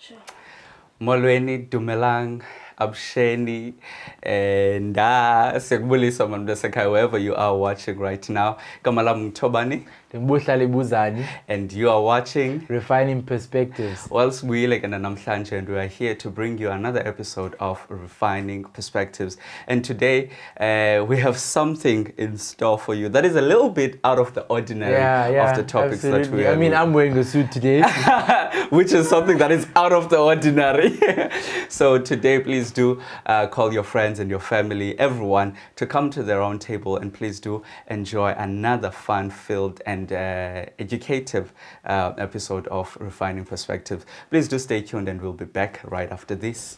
Sure. Molweni, Dumelang, Absheni, and Sekbulisa Mamdasakai, wherever you are watching right now. Kamalam Tobani. And you are watching Refining Perspectives. Whilst we like and we are here to bring you another episode of Refining Perspectives. And today we have something in store for you that is a little bit out of the ordinary of the topics absolutely. that we are. I mean, I'm wearing the suit today. Which is something that is out of the ordinary. So today, please do call your friends and your family, everyone, to come to the round table, and please do enjoy another fun-filled and educative episode of Refining Perspectives. Please do stay tuned, and we'll be back right after this.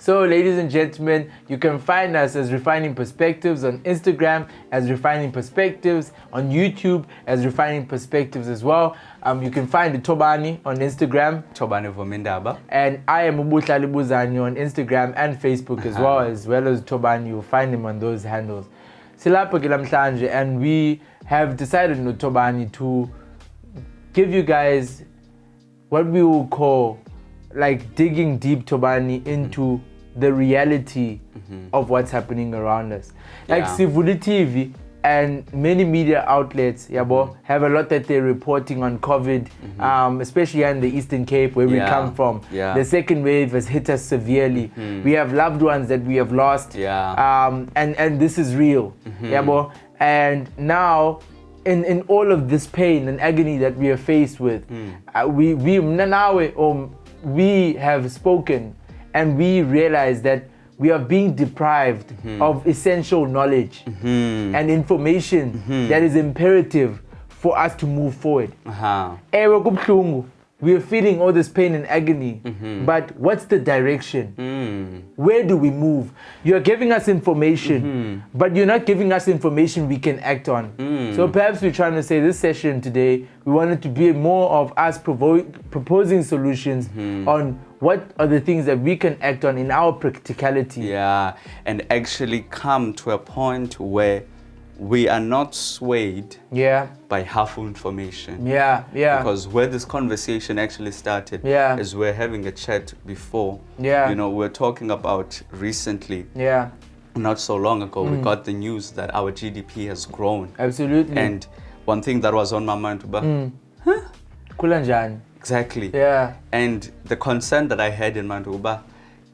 So, ladies and gentlemen, you can find us as Refining Perspectives on Instagram, as Refining Perspectives on YouTube, as Refining Perspectives as well. You can find the Tobani on Instagram. Tobani Vomindaba. And I am Ubuhlali Buzanyo on Instagram and Facebook as well as Tobani. You'll find him on those handles. Silapho ke namhlanje, and we have decided no Tobani to give you guys what we will call like digging deep Tobani into the reality of what's happening around us. Like Sivuli TV and many media outlets have a lot that they're reporting on COVID, especially in the Eastern Cape where we come from. The second wave has hit us severely. We have loved ones that we have lost, and this is real. And now in all of this pain and agony that we are faced with, we have spoken, and we realize that we are being deprived of essential knowledge and information that is imperative for us to move forward. We are feeling all this pain and agony, but what's the direction? Where do we move? You're giving us information, but you're not giving us information we can act on. So perhaps we're trying to say this session today, we wanted to be more of us proposing solutions on what are the things that we can act on in our practicality. And actually come to a point where we are not swayed by half information. Because where this conversation actually started is we're having a chat before. You know, we're talking about recently. Not so long ago, we got the news that our GDP has grown. Absolutely. And one thing that was on my mind, Kulanjani. Exactly. And the concern that I had in mind,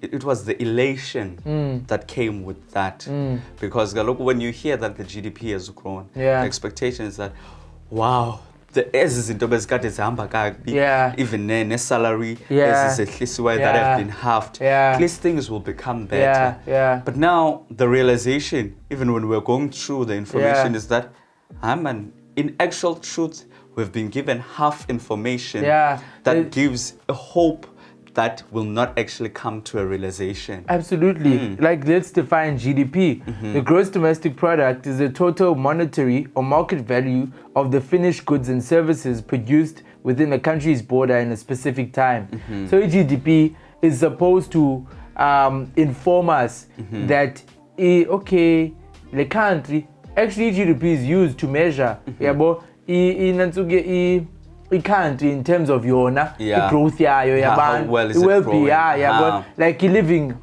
it was the elation that came with that. Because look, when you hear that the GDP has grown, the expectation is that, wow, even the salary that have been halved, at least things will become better. But now the realization, even when we're going through the information, is that in actual truth, we've been given half information that gives a hope that will not actually come to a realization. Absolutely. Like, let's define GDP. The gross domestic product is the total monetary or market value of the finished goods and services produced within a country's border in a specific time. So GDP is supposed to inform us that, the country, actually GDP is used to measure country in terms of the growth like living,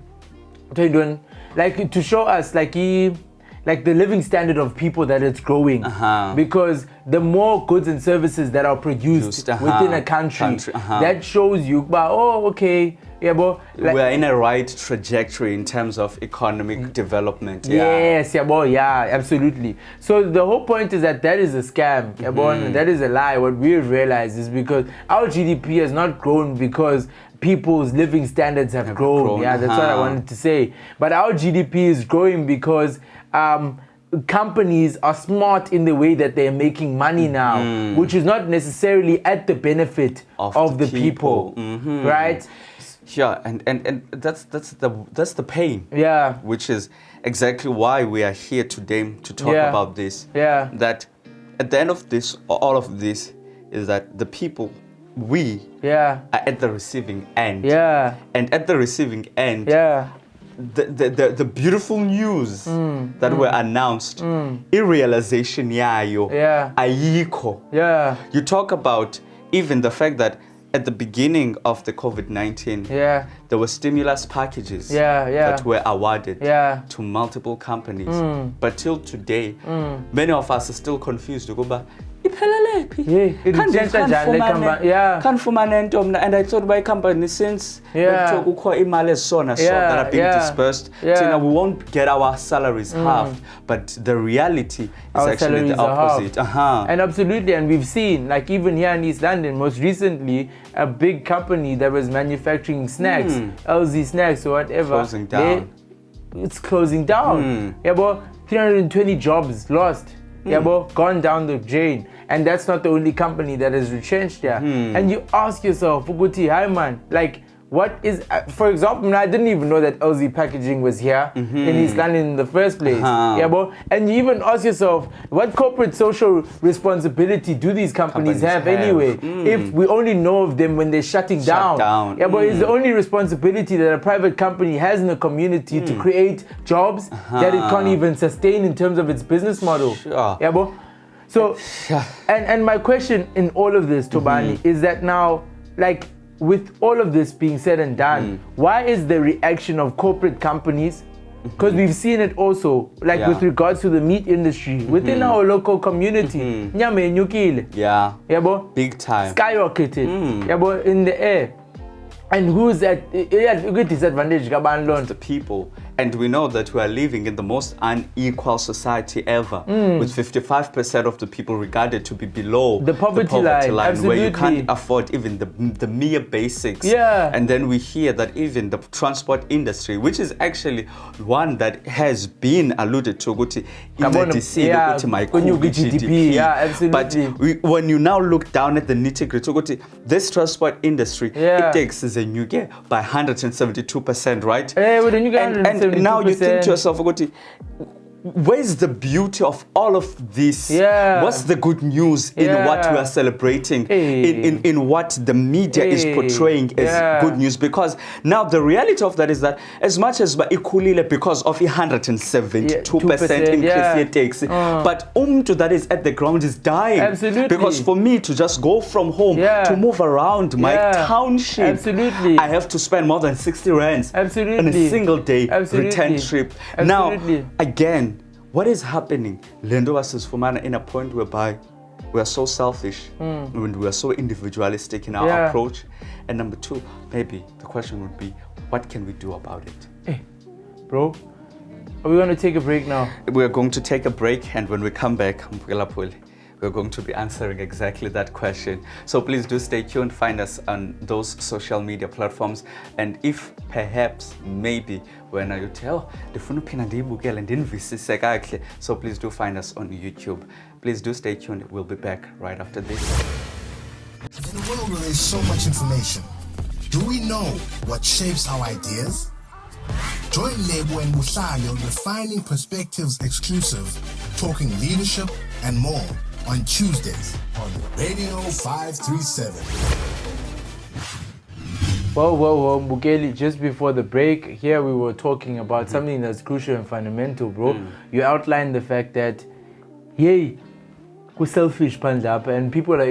like to show us like the living standard of people that it's growing, because the more goods and services that are produced within a country, that shows you we're in a right trajectory in terms of economic development. Absolutely. So the whole point is that is a scam, that is a lie. What we've realized is because our GDP has not grown because people's living standards have grown. That's what I wanted to say. But our GDP is growing because companies are smart in the way that they're making money now, which is not necessarily at the benefit of the people. Right? And that's the pain. Yeah. Which is exactly why we are here today to talk about this. Yeah. That at the end of this, all of this, is that the people, we are at the receiving end. Yeah. And at the receiving end, the beautiful news that were announced, irrealization yayo, ayiko. Yeah. You talk about even the fact that at the beginning of the COVID-19, there were stimulus packages that were awarded to multiple companies. But till today, many of us are still confused. And I thought by company since that are being dispersed, we won't get our salaries halved. But the reality is our actually the opposite. And absolutely, and we've seen, like even here in East London, most recently, a big company that was manufacturing snacks, LZ Snacks or whatever, closing down. It's closing down. 320 jobs lost. Gone down the drain. And that's not the only company that is retrenched there. And you ask yourself, Fuguti, hi man, like, what is, for example, I didn't even know that LZ Packaging was here in East London in the first place. And you even ask yourself, what corporate social responsibility do these companies have anyway? If we only know of them when they're shutting down. It's the only responsibility that a private company has in the community to create jobs that it can't even sustain in terms of its business model. So, and my question in all of this, Tobani, is that now, like, with all of this being said and done, why is the reaction of corporate companies, because we've seen it also, like with regards to the meat industry, within our local community, big time, skyrocketed, in the air. And who's at disadvantage? The people. And we know that we are living in the most unequal society ever, with 55% of the people regarded to be below the poverty line, where you can't afford even the mere basics. And then we hear that even the transport industry, which is actually one that has been alluded to, GDP. But when you now look down at the nitty-gritty, this transport industry, it takes as a new year by 172%, right? And now you think to yourself, where's the beauty of all of this? What's the good news in what we are celebrating, in what the media is portraying as good news? Because now the reality of that is that as much as ikulile because of 172% increase in taxi, but umtu that is at the ground is dying. Absolutely. Because for me to just go from home to move around my township, I have to spend more than 60 rands on a single day return trip. Now, again, what is happening? Lendo was in a point whereby we are so selfish and we are so individualistic in our approach. And number two, maybe the question would be, what can we do about it? Hey, bro, are we going to take a break now? We're going to take a break, and when we come back, we're going to be answering exactly that question. So please do stay tuned. Find us on those social media platforms. And if perhaps, maybe, when you tell, so please do find us on YouTube. Please do stay tuned. We'll be back right after this. In a world where there's so much information, do we know what shapes our ideas? Join Lebo and Musayo Refining Perspectives exclusive, talking leadership and more on Tuesdays on Radio 537. Whoa, Bukeli, just before the break, here we were talking about something that's crucial and fundamental, bro. You outlined the fact that, we're selfish, and people are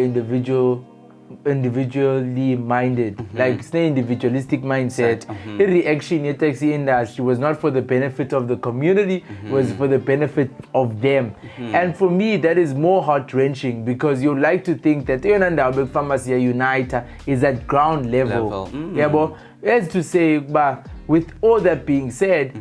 individually minded, like it's an individualistic mindset. The reaction in the taxi industry was not for the benefit of the community, it was for the benefit of them. And for me, that is more heart-wrenching, because you like to think that the pharmacy uniter is at ground level. But as to say, with all that being said,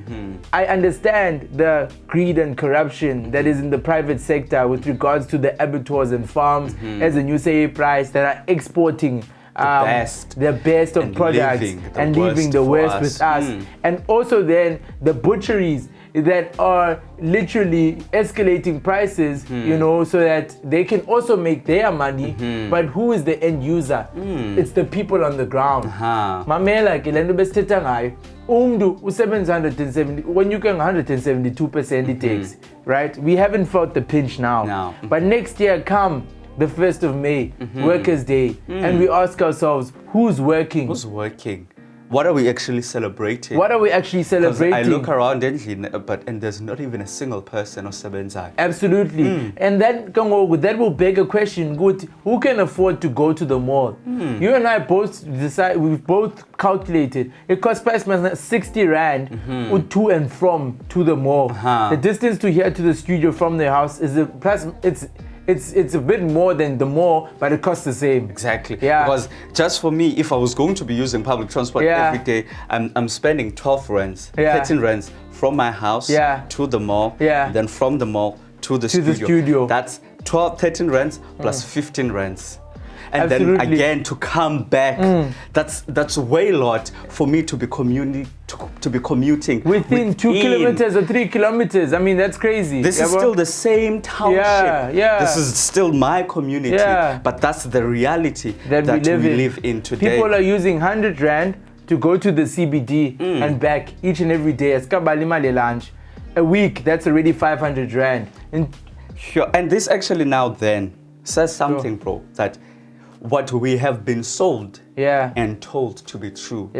I understand the greed and corruption that is in the private sector with regards to the abattoirs and farms, as a new say price, that are exporting the best of products and leaving the worst with us. And also then the butcheries that are literally escalating prices, you know, so that they can also make their money. But who is the end user? It's the people on the ground. Mamela ke lento besithetha ngayo. Umntu usebenza 170 when you can 172% tax, right? We haven't felt the pinch now. But next year come the 1st of May, Workers' Day, and we ask ourselves, who's working? Who's working? What are we actually celebrating? What are we actually celebrating? I look around and there's not even a single person or sebenzayo. Absolutely. And then that will beg a question, good, who can afford to go to the mall? You and I both we've both calculated. It costs price 60 rand to and from to the mall. The distance to here to the studio from the house is it's a bit more than the mall, but it costs the same. Exactly. Yeah. Because just for me, if I was going to be using public transport every day, I'm spending 12 rands, 13 rands from my house to the mall, then from the mall to the studio. That's 13 rands plus 15 rands. And then again to come back, that's way lot for me to be commuting within 2 kilometers or 3 kilometers. I mean, that's crazy. This is still the same township. This is still my community. But that's the reality that we live in today. People are using 100 rand to go to the CBD and back each and every day. Lunch. A week, that's already 500 rand. And this actually now then says something, bro, that what we have been sold and told to be true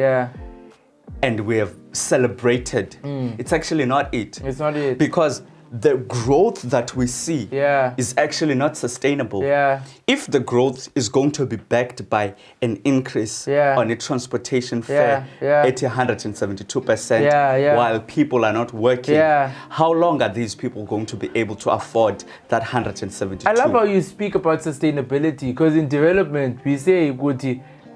and we have celebrated, it's actually not it. It's not it. Because the growth that we see is actually not sustainable. If the growth is going to be backed by an increase on a transportation fare at 172% while people are not working, how long are these people going to be able to afford that 172? I love how you speak about sustainability, because in development we say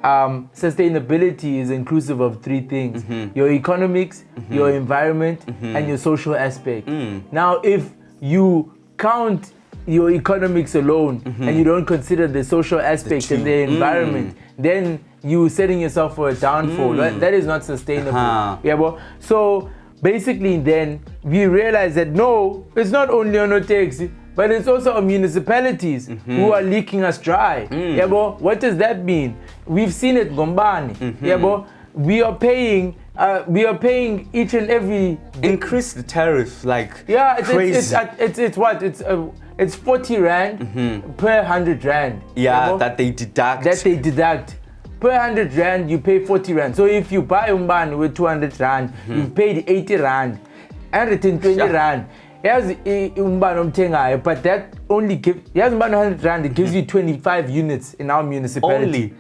sustainability is inclusive of 3 things: your economics, your environment, and your social aspect. Now, if you count your economics alone and you don't consider the social aspect and the environment, then you're setting yourself for a downfall. That is not sustainable. So basically then we realize that no, it's not only on our taxi, but it's also on municipalities who are leaking us dry. What does that mean? We've seen it, Gombani. We are paying each and every increase the tariff like crazy. It's 40 rand per 100 rand. That they deduct. Per 100 rand you pay 40 rand. So if you buy umbani with 200 rand, you've paid 80 rand, 120 rand. Here's umbani omthengayo, but that only gives 100 rand. It gives you 25 units in our municipality. Only.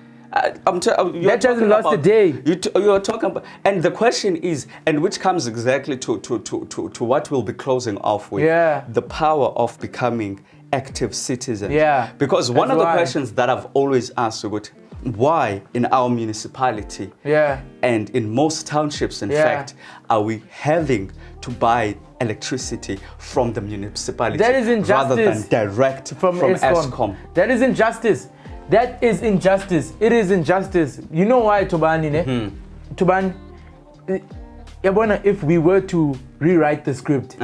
That hasn't lost a day. You are talking about, and the question is, and which comes exactly to what we'll be closing off with, the power of becoming active citizens. Because one of the questions that I've always asked, why in our municipality and in most townships, in fact, are we having to buy electricity from the municipality rather than direct from Eskom? That is injustice. That is injustice. It is injustice. You know why, Tobani? Tobani, if we were to rewrite the script,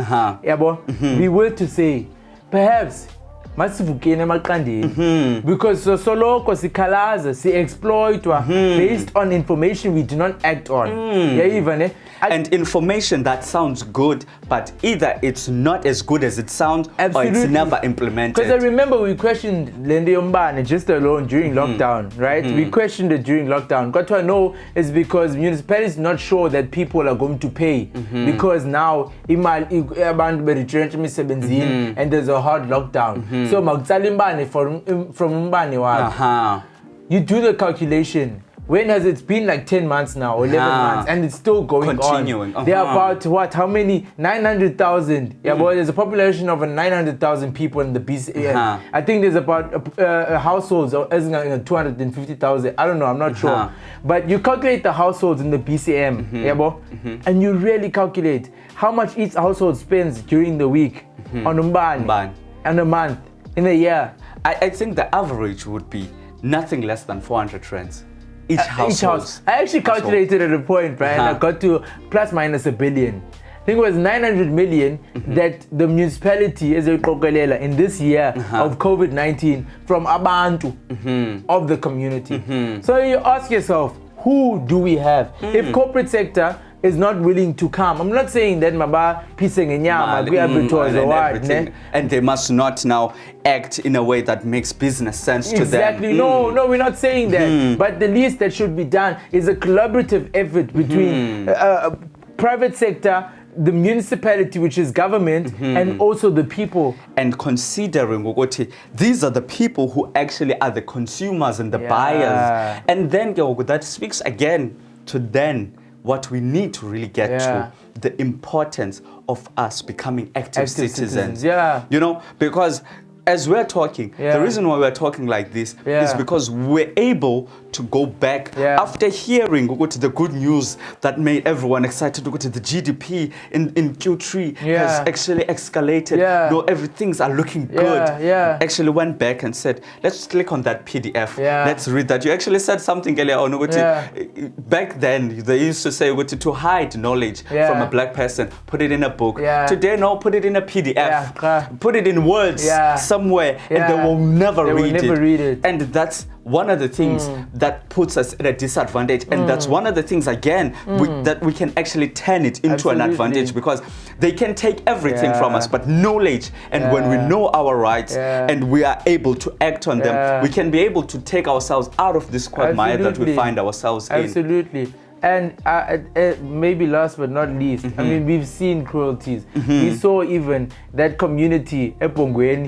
we were to say, perhaps, because soloko sikhalaza si-exploitwa based on information we do not act on. And information that sounds good, but either it's not as good as it sounds, or it's never implemented. Because I remember we questioned Lende Yombane just alone during lockdown, right? We questioned it during lockdown. Got to know is because municipalities not sure that people are going to pay because now and there's a hard lockdown. So Magzalimbane from Mbane, you do the calculation. When has it been? Like 10 months now or 11 months, and it's still continuing on. There are about what? How many? 900,000. Well, there's a population of 900,000 people in the BCM. I think there's about households of 250,000. I don't know. I'm not sure. But you calculate the households in the BCM, and you really calculate how much each household spends during the week on Umbani and a month in a year. I think the average would be nothing less than 400 rands. Each house. I actually calculated at a point, right? And I got to plus minus $1 billion. I think it was 900 million that the municipality is in this year of COVID-19 from abantu of the community. So you ask yourself, who do we have? If corporate sector is not willing to come, I'm not saying that maba pising or what, and they must not now act in a way that makes business sense to them. Exactly. No, we're not saying that. But the least that should be done is a collaborative effort between private sector, the municipality, which is government, and also the people. And considering these are the people who actually are the consumers and the buyers. And then that speaks again to then what we need to really get to, the importance of us becoming active citizens. You know, because as we're talking, the reason why we're talking like this is because we're able to go back after hearing the good news that made everyone excited. The GDP in Q3 has actually escalated. No, everything's are looking good. Actually went back and said, let's click on that PDF. Let's read that. You actually said something earlier on. Back then, they used to say to hide knowledge from a black person, put it in a book. Today, no, put it in a PDF. Put it in words somewhere, and they will never read it. And that's one of the things that puts us at a disadvantage, and that's one of the things again that we can actually turn it into an advantage, because they can take everything from us, but knowledge, and when we know our rights and we are able to act on them, we can be able to take ourselves out of this quagmire that we find ourselves in. Absolutely. And maybe last but not least, I mean, we've seen cruelties. We saw even that community during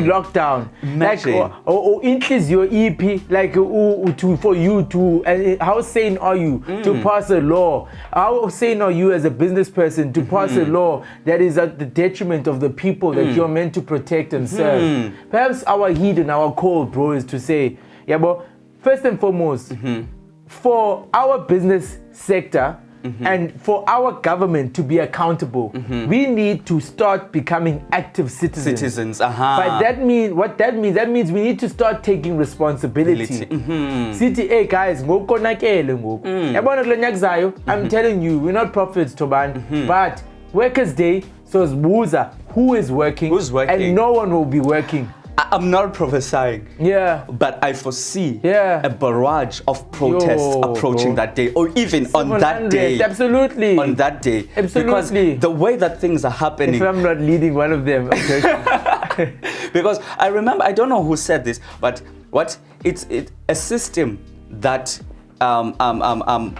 lockdown. Imagine. Like, or increase your EP, like for you to, how sane are you to pass a law? How sane are you as a business person to pass a law that is at the detriment of the people that you're meant to protect and serve? Perhaps our heed and our call, bro, is to say, but first and foremost, for our business sector and for our government to be accountable, we need to start becoming active citizens. But that means we need to start taking responsibility. City, hey guys, I'm telling you, we're not prophets, Toban, but Workers' Day, so who is working, and no one will be working. I'm not prophesying, but I foresee a barrage of protests approaching that day, or even on that day. Absolutely. On that day. Absolutely. Because the way that things are happening. If I'm not leading one of them. Because I remember, I don't know who said this, but it's a system that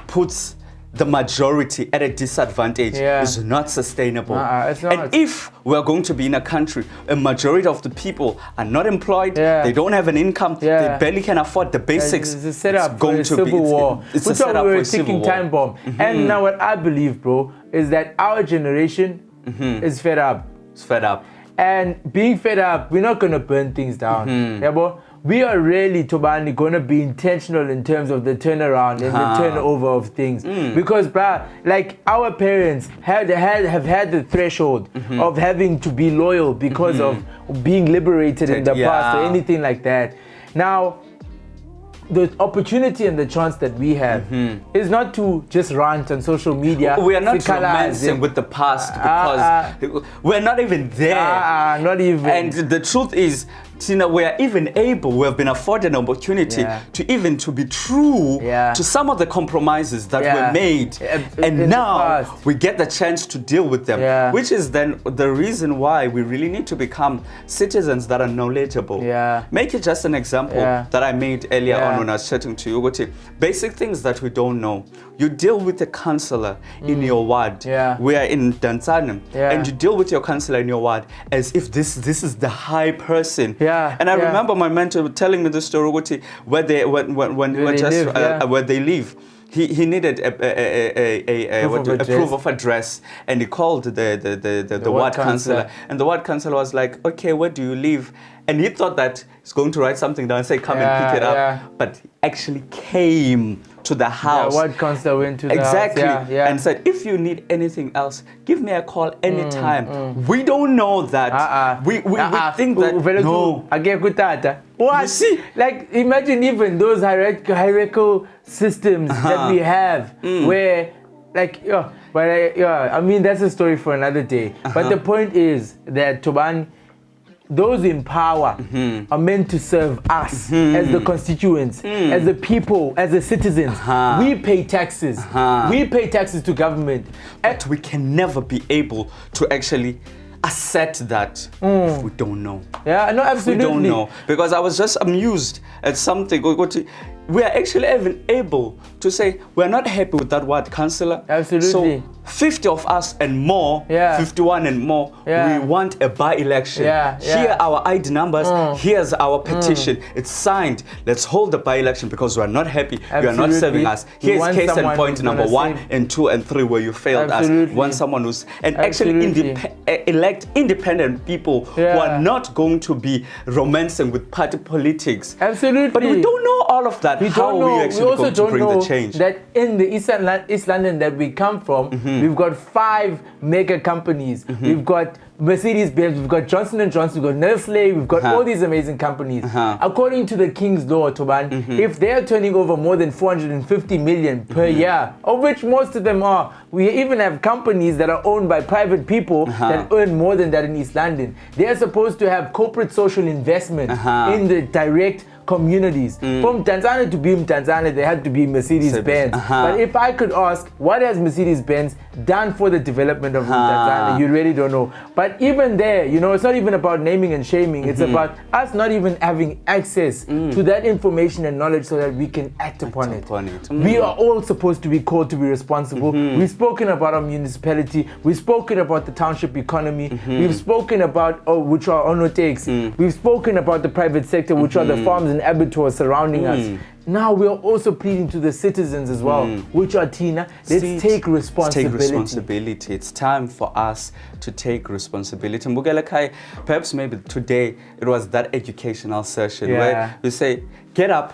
puts the majority at a disadvantage is not sustainable. It's not. And if we're going to be in a country, a majority of the people are not employed, they don't have an income, they barely can afford the basics. It's a setup for a civil war. It's a setup for a ticking time bomb. And now what I believe, bro, is that our generation is fed up. It's fed up. And being fed up, we're not going to burn things down. Bro? We are really, Tobani, going to be intentional in terms of the turnaround and the turnover of things. Because, bruh, like our parents have had the threshold of having to be loyal because of being liberated in the past or anything like that. Now, the opportunity and the chance that we have is not to just rant on social media. We are not romancing with the past because we're not even there. Not even. And the truth is, Tina, we are even able, we have been afforded an opportunity to be true to some of the compromises that were made. And now we get the chance to deal with them, which is then the reason why we really need to become citizens that are knowledgeable. Make it just an example that I made earlier on when I was chatting to you. Basic things that we don't know. You deal with a councillor in your ward. We are in Danzanum, and you deal with your councillor in your ward as if this is the high person. And I remember my mentor telling me the story where they live. He needed a proof of address, and he called the ward councillor, and the ward councillor was like, "Okay, where do you live?" And he thought that he's going to write something down and say, "Come and pick it up," but he actually came to the house. Ward councillor went to the house. And said, "If you need anything else, give me a call anytime." We don't know that. We think that no. What? You see? Like, imagine even those hierarchical systems that we have, where like, yeah, but I mean, that's a story for another day. But the point is that Tobani, those in power are meant to serve us as the constituents, as the people, as the citizens. We pay taxes. We pay taxes to government. But we can never be able to actually assert that if we don't know. Yeah, no, absolutely. We don't know. Because I was just amused at something. We are actually even able to say we're not happy with that word councillor. Absolutely. So 50 of us and more, 51 and more, we want a by-election. Here are our ID numbers, here's our petition. It's signed. Let's hold the by-election because we're not happy. You are not serving us. Here's case and point number 1 and 2 and 3 where you failed us. Want someone who's, and actually elect independent people who are not going to be romancing with party politics. Absolutely. But we don't know all of that. We How don't are know. we actually We also going to don't bring know the change? that in the East London that we come from, we've got 5 mega companies. We've got Mercedes-Benz, we've got Johnson & Johnson, we've got Nestle, we've got all these amazing companies. According to the King's Law, Toban, if they're turning over more than 450 million per year, of which most of them are, we even have companies that are owned by private people that earn more than that in East London. They are supposed to have corporate social investment in the direct communities. From Tanzania to be Tanzania, they had to be Mercedes-Benz. But if I could ask, what has Mercedes-Benz done for the development of Tanzania? You really don't know. But even there, you know, it's not even about naming and shaming. It's about us not even having access to that information and knowledge so that we can act upon it. We are all supposed to be called to be responsible. We've spoken about our municipality. We've spoken about the township economy. We've spoken about, which are onotex. We've spoken about the private sector, which are the farms and abattoirs surrounding us. Now we are also pleading to the citizens as well, which are Tina. Let's take responsibility. It's time for us to take responsibility. Mbukelekai, perhaps maybe today it was that educational session where we say, get up,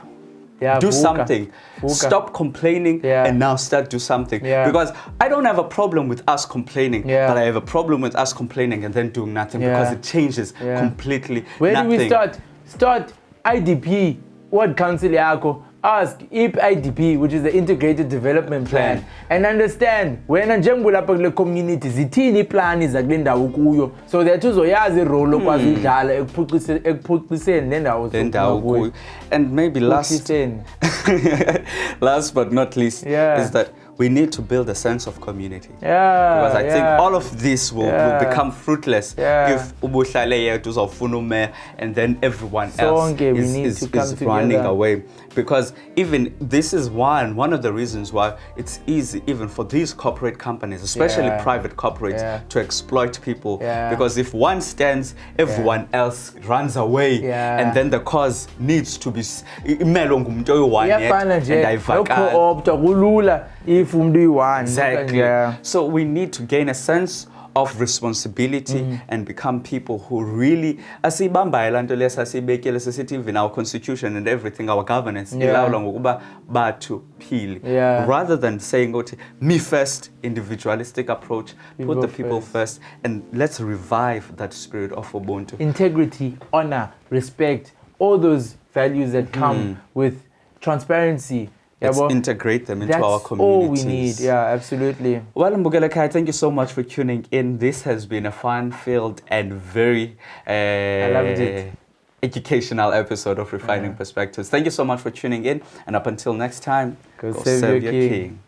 do something, stop complaining, and now start do something. Because I don't have a problem with us complaining, but I have a problem with us complaining and then doing nothing because it changes completely. Where do we start? Start IDP, Ward Council Yako. Ask if IDP, which is the Integrated Development Plan, and understand when a community zithini plan is agenda ukuyo, so that uzoyazi role kwazi udlala ekuphuciseni nendawo kuyo. And maybe last but not least is that we need to build a sense of community. Because I think all of this will become fruitless if Ubuhlale and then everyone else is running away. Because even this is one of the reasons why it's easy even for these corporate companies, especially private corporates, to exploit people. Because if one stands, everyone else runs away, and then the cause needs to be exactly. So we need to gain a sense of responsibility and become people who really even our constitution and everything, our governance, rather than saying me first, individualistic approach, put the people first, and let's revive that spirit of Ubuntu. Integrity, honor, respect, all those values that come with transparency. Let's integrate them into our communities. That's all we need. Yeah, absolutely. Well, Mbukelekai, thank you so much for tuning in. This has been a fun-filled and very I loved it. Educational episode of Refining Perspectives. Thank you so much for tuning in. And up until next time, go save your king.